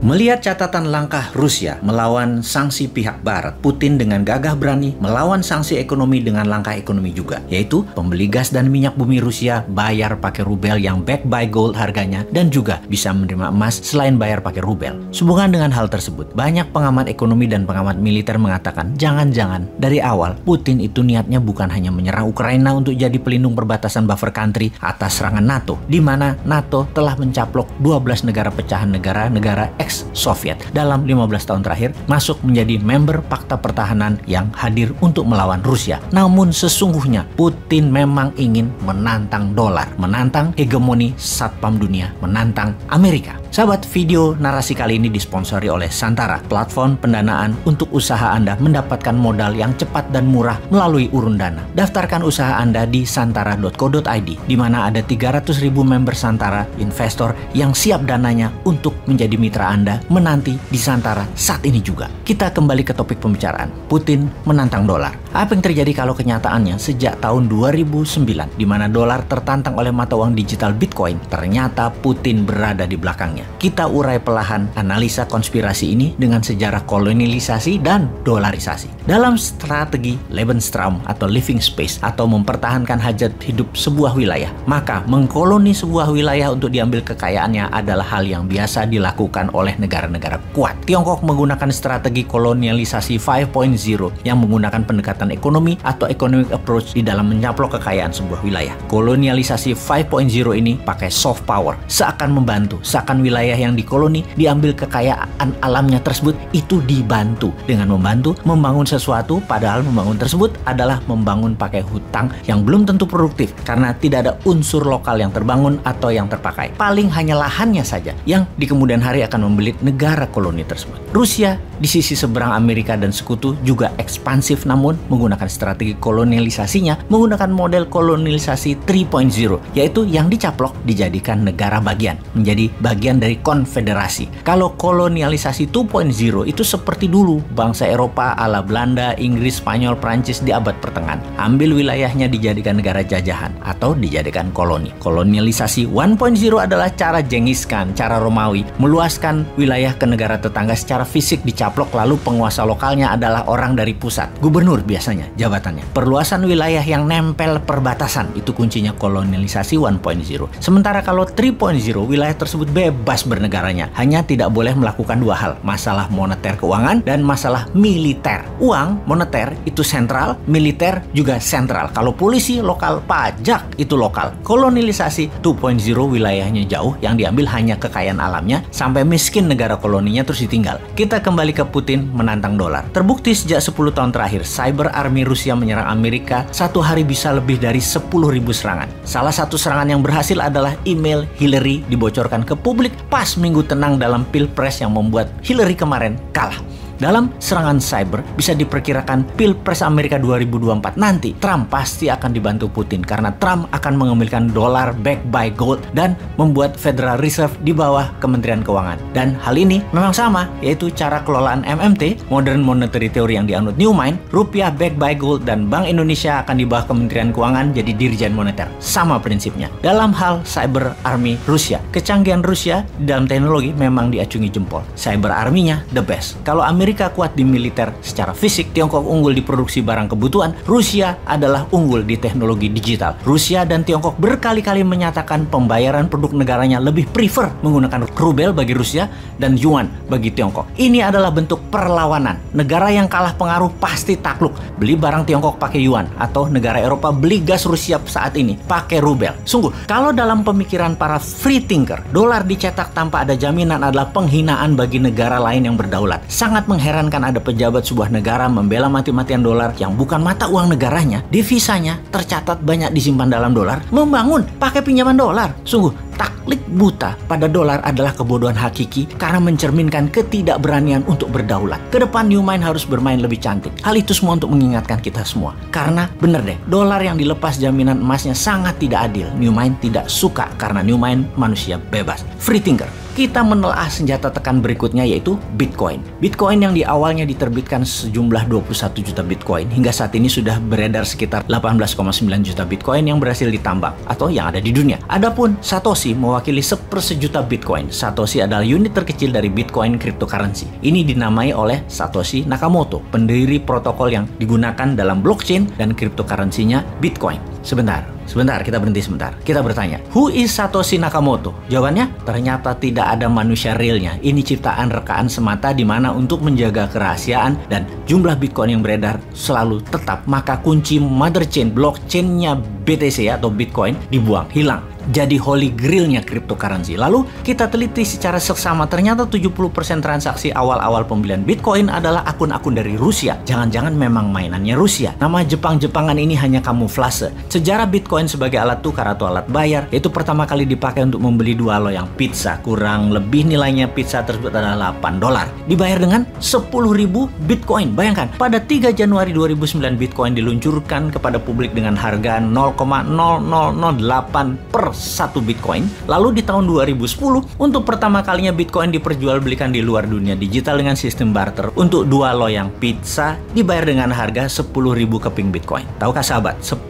Melihat catatan langkah Rusia melawan sanksi pihak Barat, Putin dengan gagah berani melawan sanksi ekonomi dengan langkah ekonomi juga, yaitu pembeli gas dan minyak bumi Rusia bayar pakai rubel yang backed by gold harganya dan juga bisa menerima emas selain bayar pakai rubel. Sehubungan dengan hal tersebut, banyak pengamat ekonomi dan pengamat militer mengatakan jangan-jangan dari awal Putin itu niatnya bukan hanya menyerang Ukraina untuk jadi pelindung perbatasan buffer country atas serangan NATO, di mana NATO telah mencaplok 12 negara pecahan negara ex-Soviet dalam 15 tahun terakhir masuk menjadi member Pakta Pertahanan yang hadir untuk melawan Rusia. Namun sesungguhnya Putin memang ingin menantang dolar, menantang hegemoni satpam dunia, menantang Amerika. Sahabat, video narasi kali ini disponsori oleh Santara, platform pendanaan untuk usaha Anda mendapatkan modal yang cepat dan murah melalui urun dana. Daftarkan usaha Anda di santara.co.id, di mana ada 300.000 member Santara, investor yang siap dananya untuk menjadi mitra Anda menanti di Santara saat ini juga. Kita kembali ke topik pembicaraan, Putin menantang dolar. Apa yang terjadi kalau kenyataannya sejak tahun 2009, di mana dolar tertantang oleh mata uang digital Bitcoin, ternyata Putin berada di belakangnya. Kita urai perlahan analisa konspirasi ini dengan sejarah kolonialisasi dan dolarisasi. Dalam strategi Lebensraum atau living space atau mempertahankan hajat hidup sebuah wilayah, maka mengkoloni sebuah wilayah untuk diambil kekayaannya adalah hal yang biasa dilakukan oleh negara-negara kuat. Tiongkok menggunakan strategi kolonialisasi 5.0 yang menggunakan pendekatan ekonomi atau economic approach di dalam mencaplok kekayaan sebuah wilayah. Kolonialisasi 5.0 ini pakai soft power, seakan membantu, seakan wilayah yang dikoloni diambil kekayaan alamnya tersebut itu dibantu dengan membantu membangun sesuatu, padahal membangun tersebut adalah membangun pakai hutang yang belum tentu produktif karena tidak ada unsur lokal yang terbangun atau yang terpakai. Paling hanya lahannya saja yang di kemudian hari akan membelit negara koloni tersebut. Rusia di sisi seberang Amerika dan sekutu juga ekspansif, namun menggunakan strategi kolonialisasinya menggunakan model kolonialisasi 3.0, yaitu yang dicaplok dijadikan negara bagian, menjadi bagian dari konfederasi. Kalau kolonialisasi 2.0 itu seperti dulu bangsa Eropa ala Belanda, Inggris, Spanyol, Prancis di abad pertengahan. Ambil wilayahnya dijadikan negara jajahan atau dijadikan koloni. Kolonialisasi 1.0 adalah cara Genghis Khan, cara Romawi, meluaskan wilayah ke negara tetangga secara fisik dicaplok, lalu penguasa lokalnya adalah orang dari pusat. Gubernur biasanya jabatannya. Perluasan wilayah yang nempel perbatasan, itu kuncinya kolonialisasi 1.0. Sementara kalau 3.0, wilayah tersebut bebas bernegaranya, hanya tidak boleh melakukan dua hal, masalah moneter keuangan dan masalah militer. Uang moneter itu sentral, militer juga sentral. Kalau polisi lokal, pajak itu lokal. Kolonialisasi 2.0 wilayahnya jauh, yang diambil hanya kekayaan alamnya sampai miskin negara koloninya terus ditinggal. Kita kembali ke Putin menantang dolar. Terbukti sejak 10 tahun terakhir, cyber army Rusia menyerang Amerika satu hari bisa lebih dari 10.000 serangan. Salah satu serangan yang berhasil adalah email Hillary dibocorkan ke publik pas minggu tenang dalam Pilpres yang membuat Hillary kemarin kalah. Dalam serangan cyber, bisa diperkirakan Pilpres Amerika 2024 nanti, Trump pasti akan dibantu Putin karena Trump akan mengambilkan dolar backed by gold dan membuat Federal Reserve di bawah Kementerian Keuangan. Dan hal ini memang sama, yaitu cara kelolaan MMT, Modern Monetary Theory yang dianut Newman, rupiah backed by gold, dan Bank Indonesia akan di bawah Kementerian Keuangan jadi Dirjen Moneter. Sama prinsipnya. Dalam hal cyber army Rusia, kecanggihan Rusia dalam teknologi memang diacungi jempol. Cyber army-nya the best. Kalau Amerika kuat di militer secara fisik, Tiongkok unggul di produksi barang kebutuhan, Rusia adalah unggul di teknologi digital. Rusia dan Tiongkok berkali-kali menyatakan pembayaran produk negaranya lebih prefer menggunakan rubel bagi Rusia dan yuan bagi Tiongkok. Ini adalah bentuk perlawanan. Negara yang kalah pengaruh pasti takluk. Beli barang Tiongkok pakai yuan, atau negara Eropa beli gas Rusia saat ini pakai rubel. Sungguh, kalau dalam pemikiran para free thinker, dolar dicetak tanpa ada jaminan adalah penghinaan bagi negara lain yang berdaulat. Sangat mengherankan ada pejabat sebuah negara membela mati-matian dolar yang bukan mata uang negaranya, devisanya tercatat banyak disimpan dalam dolar, membangun pakai pinjaman dolar. Sungguh, taklik buta pada dolar adalah kebodohan hakiki karena mencerminkan ketidakberanian untuk berdaulat. Kedepan Newman harus bermain lebih cantik. Hal itu semua untuk mengingatkan kita semua. Karena bener deh, dolar yang dilepas jaminan emasnya sangat tidak adil. Newman tidak suka karena Newman manusia bebas. Free thinker. Kita menelaah senjata tekan berikutnya, yaitu Bitcoin. Bitcoin yang di awalnya diterbitkan sejumlah 21 juta Bitcoin, hingga saat ini sudah beredar sekitar 18,9 juta Bitcoin yang berhasil ditambang atau yang ada di dunia. Adapun Satoshi mewakili sepersejuta Bitcoin. Satoshi adalah unit terkecil dari Bitcoin cryptocurrency. Ini dinamai oleh Satoshi Nakamoto, pendiri protokol yang digunakan dalam blockchain dan cryptocurrency-nya Bitcoin. Sebentar, kita berhenti sebentar. Kita bertanya, who is Satoshi Nakamoto? Jawabannya, ternyata tidak ada manusia realnya. Ini ciptaan rekaan semata di mana untuk menjaga kerahasiaan dan jumlah Bitcoin yang beredar selalu tetap, maka kunci mother chain blockchain-nya BTC atau Bitcoin dibuang, hilang. Jadi holy grail-nya cryptocurrency. Lalu kita teliti secara seksama, ternyata 70% transaksi awal-awal pembelian Bitcoin adalah akun-akun dari Rusia. Jangan-jangan memang mainannya Rusia. Nama Jepang-Jepangan ini hanya kamuflase. Sejarah Bitcoin sebagai alat tukar atau alat bayar, yaitu pertama kali dipakai untuk membeli 2 loyang pizza. Kurang lebih nilainya pizza tersebut adalah $8. Dibayar dengan 10.000 Bitcoin. Bayangkan, pada 3 Januari 2009 Bitcoin diluncurkan kepada publik dengan harga 0,0008 per 1 Bitcoin. Lalu di tahun 2010, untuk pertama kalinya Bitcoin diperjualbelikan di luar dunia digital dengan sistem barter. Untuk 2 loyang pizza dibayar dengan harga 10.000 keping Bitcoin. Tahukah sahabat, 10.000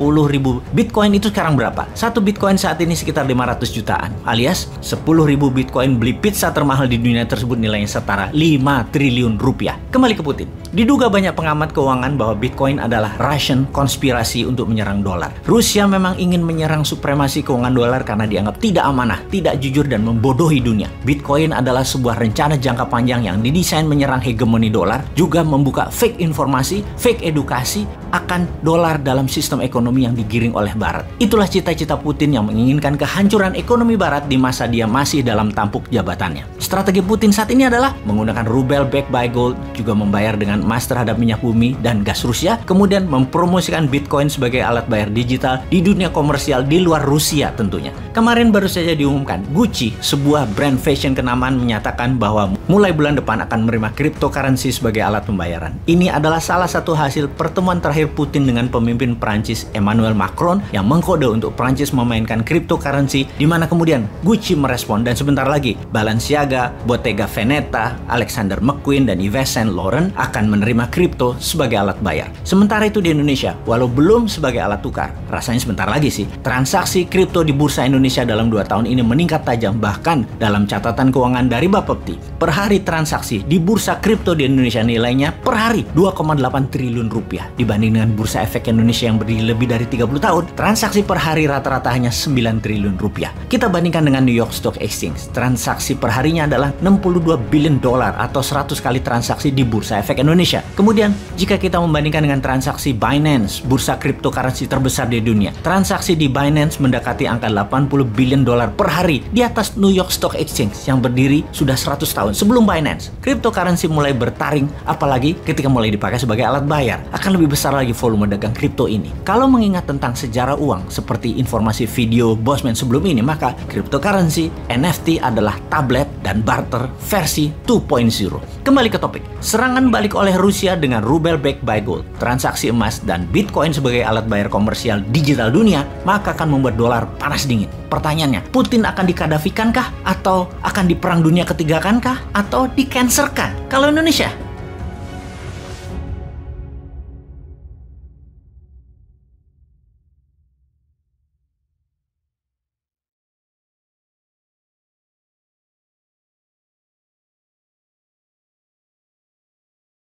Bitcoin itu sekarang berapa? 1 Bitcoin saat ini sekitar 500 jutaan. Alias 10.000 Bitcoin beli pizza termahal di dunia tersebut nilainya setara 5 triliun rupiah. Kembali ke Putin. Diduga banyak pengamat keuangan bahwa Bitcoin adalah Russian konspirasi untuk menyerang dolar. Rusia memang ingin menyerang supremasi keuangan dolar karena dianggap tidak amanah, tidak jujur, dan membodohi dunia. Bitcoin adalah sebuah rencana jangka panjang yang didesain menyerang hegemoni dolar, juga membuka fake informasi, fake edukasi akan dolar dalam sistem ekonomi yang digiring oleh Barat. Itulah cita-cita Putin yang menginginkan kehancuran ekonomi Barat di masa dia masih dalam tampuk jabatannya. Strategi Putin saat ini adalah menggunakan rubel backed by gold, juga membayar dengan emas terhadap minyak bumi dan gas Rusia, kemudian mempromosikan Bitcoin sebagai alat bayar digital di dunia komersial di luar Rusia tentunya. Kemarin baru saja diumumkan, Gucci, sebuah brand fashion kenamaan, menyatakan bahwa mulai bulan depan akan menerima cryptocurrency sebagai alat pembayaran. Ini adalah salah satu hasil pertemuan terakhir Putin dengan pemimpin Prancis Emmanuel Macron yang mengkode untuk Prancis memainkan cryptocurrency, di mana kemudian Gucci merespon, dan sebentar lagi Balenciaga, Bottega Veneta, Alexander McQueen, dan Yves Saint Laurent akan menerima kripto sebagai alat bayar. Sementara itu di Indonesia, walau belum sebagai alat tukar, rasanya sebentar lagi sih, transaksi kripto di Bursa Indonesia dalam 2 tahun ini meningkat tajam. Bahkan dalam catatan keuangan dari Bapepti, per hari transaksi di bursa kripto di Indonesia nilainya per hari 2,8 triliun rupiah. Dibanding dengan Bursa Efek Indonesia yang berdiri lebih dari 30 tahun, transaksi per hari rata-rata hanya 9 triliun rupiah. Kita bandingkan dengan New York Stock Exchange, transaksi per harinya adalah 62 billion dolar atau 100 kali transaksi di Bursa Efek Indonesia. Kemudian jika kita membandingkan dengan transaksi Binance, bursa cryptocurrency terbesar di dunia, transaksi di Binance mendekati angka 80 billion dolar per hari, di atas New York Stock Exchange yang berdiri sudah 100 tahun sebelum Binance. Cryptocurrency mulai bertaring, apalagi ketika mulai dipakai sebagai alat bayar. Akan lebih besar lagi volume dagang kripto ini. Kalau mengingat tentang sejarah uang seperti informasi video Bosman sebelum ini, maka cryptocurrency, NFT adalah tablet dan barter versi 2.0. Kembali ke topik. Serangan balik oleh Rusia dengan rubel backed by gold, transaksi emas, dan Bitcoin sebagai alat bayar komersial digital dunia, maka akan membuat dolar panas dingin. Pertanyaannya, Putin akan dikadafikankah? Atau akan diperang dunia ketiga kankah? Atau di-cancerkan? Kalau Indonesia,